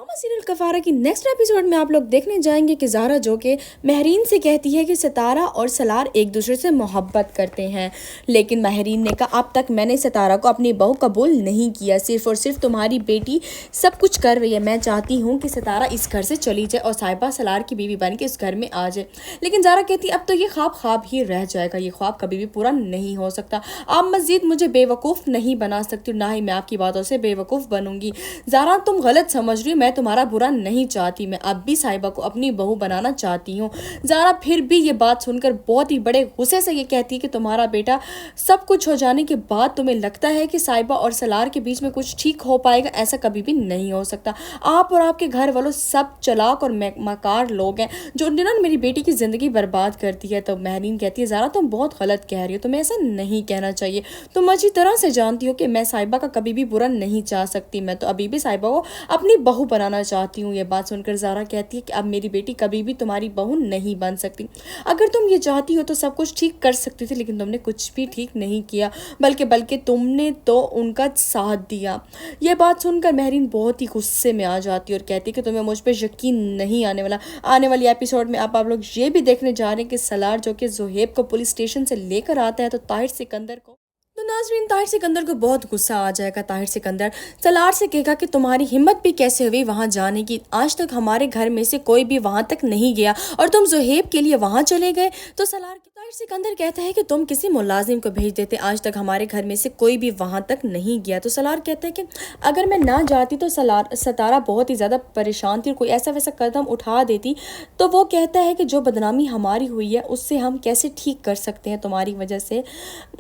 Drama serial कफारा की next episode में आप लोग देखने जाएंगे कि ज़ारा जो कि महरीन से कहती है कि सितारा और सलार एक दूसरे से मोहब्बत करते हैं, लेकिन महरीन ने कहा अब तक मैंने सितारा को अपनी बहू कबूल नहीं किया, सिर्फ और सिर्फ तुम्हारी बेटी सब कुछ कर रही है। मैं चाहती हूँ कि सितारा इस घर से चली जाए और साहिबा सलार की बीवी बन के इस घर में आ जाए। लेकिन ज़ारा कहती अब तो ये ख्वाब ही रह जाएगा, ये ख्वाब कभी भी पूरा नहीं हो सकता। आप मज़ीद मुझे बेवकूफ़ नहीं बना सकती, ना ही मैं आपकी बातों से बेवकूफ़ बनूंगी। ज़ारा तुम गलत समझ रही हो, मैं तुम्हारा बुरा नहीं चाहती, मैं अब भी साहिबा को अपनी बहू बनाना चाहती हूँ। ज़ारा फिर भी ये बात सुनकर बहुत ही बड़े गुस्से से ये कहती है कि तुम्हारा बेटा सब कुछ हो जाने के बाद तुम्हें लगता है कि साहिबा और सलार के बीच में कुछ ठीक हो पाएगा, ऐसा कभी भी नहीं हो सकता। आप और आपके घर वालों सब चलाक और मकार लोग हैं जो जिन्होंने मेरी बेटी की ज़िंदगी बर्बाद कर दी है। तो महरीन कहती है ज़ारा तुम बहुत गलत कह रही हो, तुम्हें ऐसा नहीं कहना चाहिए। तुम अच्छी तरह से जानती हो कि मैं साहिबा का कभी भी बुरा नहीं चाह सकती, मैं तो अभी भी साहिबा को अपनी बहू बनाना चाहती हूँ। ये बात सुनकर ज़ारा कहती है कि अब मेरी बेटी कभी भी तुम्हारी बहू नहीं बन सकती। अगर तुम ये चाहती हो तो सब कुछ ठीक कर सकती थी, लेकिन तुमने कुछ भी ठीक नहीं किया, बल्कि तुमने तो उनका साथ दिया। ये बात सुनकर महरीन बहुत ही गुस्से में आ जाती है और कहती है कि तुम्हें मुझ पर यकीन नहीं आने वाला। आने वाली एपिसोड में आप लोग ये भी देखने जा रहे हैं कि सलार जो कि ज़ुहैब को पुलिस स्टेशन से लेकर आता है तो ताहिर सिकंदर को नाज़रीन ताहिर सिकंदर को बहुत गुस्सा आ जाएगा। ताहिर सिकंदर सलार से कहेगा कि तुम्हारी हिम्मत भी कैसे हुई वहाँ जाने की, आज तक हमारे घर में से कोई भी वहाँ तक नहीं गया और तुम ज़ुहैब के लिए वहाँ चले गए। तो ताहिर सिकंदर कहता है कि तुम किसी मुलाजिम को भेज देते, आज तक हमारे घर में से कोई भी वहाँ तक नहीं गया। तो सलार कहता है कि अगर मैं ना जाती तो सितारा बहुत ही ज़्यादा परेशान थी और कोई ऐसा वैसा कदम उठा देती। तो वो कहता है कि जो बदनामी हमारी हुई है उससे हम कैसे ठीक कर सकते हैं, तुम्हारी वजह से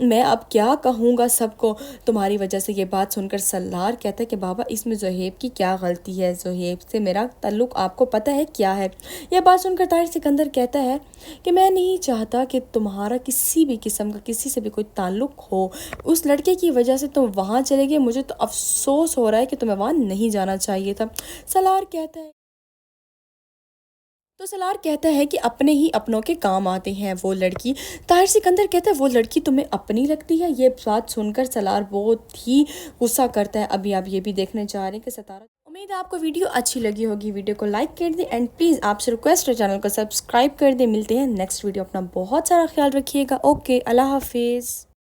मैं अब क्या कहूँगा सबको, तुम्हारी वजह से। ये बात सुनकर सलार कहता है कि बाबा इसमें ज़ुहैब की क्या गलती है, ज़ुहैब से मेरा ताल्लुक़ आपको पता है क्या है। यह बात सुनकर ताहिर सिकंदर कहता है कि मैं नहीं चाहता कि तुम्हारा किसी भी किस्म का किसी से भी कोई ताल्लुक़ हो, उस लड़के की वजह से तुम वहाँ चले गए, मुझे तो अफसोस हो रहा है कि तुम्हें वहाँ नहीं जाना चाहिए था। सलार कहता है तो सलार कहता है कि अपने ही अपनों के काम आते हैं वो लड़की। ताहिर सिकंदर कहता है वो लड़की तुम्हें अपनी लगती है। ये बात सुनकर सलार बहुत ही गुस्सा करता है। अभी आप ये भी देखने जा रहे हैं कि सितारा। उम्मीद है आपको वीडियो अच्छी लगी होगी, वीडियो को लाइक कर दें एंड प्लीज़ आपसे रिक्वेस्ट है चैनल को सब्सक्राइब कर दें। मिलते हैं नेक्स्ट वीडियो, अपना बहुत सारा ख्याल रखिएगा। ओके, अल्लाह हाफिज़।